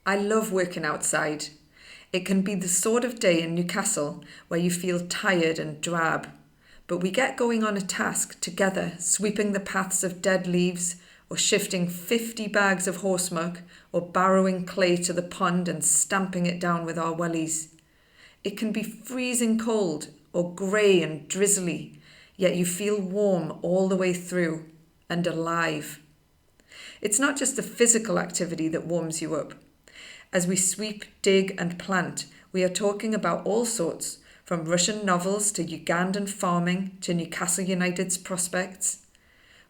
I love working outside. It can be the sort of day in Newcastle where you feel tired and drab, but we get going on a task together, sweeping the paths of dead leaves, or shifting 50 bags of horse muck, or barrowing clay to the pond and stamping it down with our wellies. It can be freezing cold or grey and drizzly, yet you feel warm all the way through and alive. It's not just the physical activity that warms you up. As we sweep, dig and plant, we are talking about all sorts, from Russian novels to Ugandan farming to Newcastle United's prospects.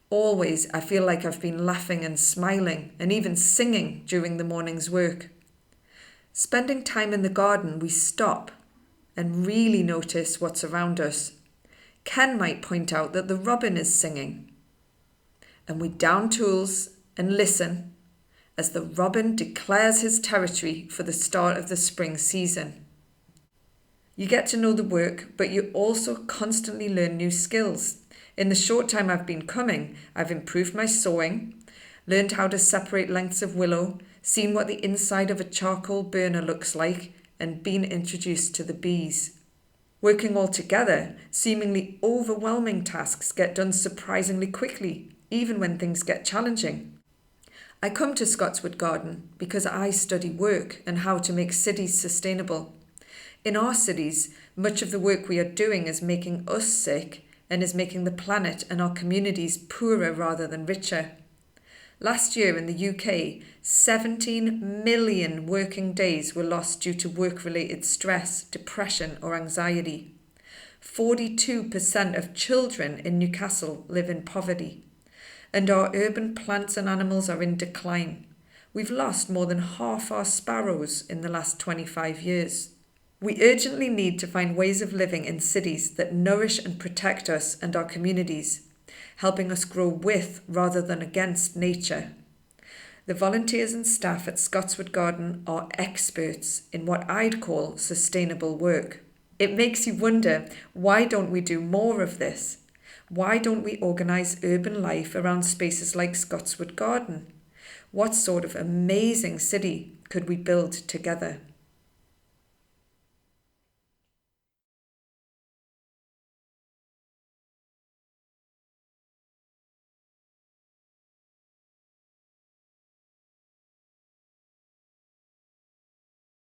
Always I feel like I've been laughing and smiling and even singing during the morning's work. Spending time in the garden, we stop and really notice what's around us. Ken might point out that the robin is singing. And we down tools and listen as the robin declares his territory for the start of the spring season. You get to know the work, but you also constantly learn new skills. In the short time I've been coming, I've improved my sewing, learned how to separate lengths of willow, seen what the inside of a charcoal burner looks like, and been introduced to the bees. Working all together, seemingly overwhelming tasks get done surprisingly quickly, even when things get challenging. I come to Scotswood Garden because I study work and how to make cities sustainable. In our cities, much of the work we are doing is making us sick and is making the planet and our communities poorer rather than richer. Last year in the UK, 17 million working days were lost due to work-related stress, depression or anxiety. 42% of children in Newcastle live in poverty. And our urban plants and animals are in decline. We've lost more than half our sparrows in the last 25 years. We urgently need to find ways of living in cities that nourish and protect us and our communities, helping us grow with rather than against nature. The volunteers and staff at Scotswood Garden are experts in what I'd call sustainable work. It makes you wonder, why don't we do more of this? Why don't we organise urban life around spaces like Scotswood Garden? What sort of amazing city could we build together?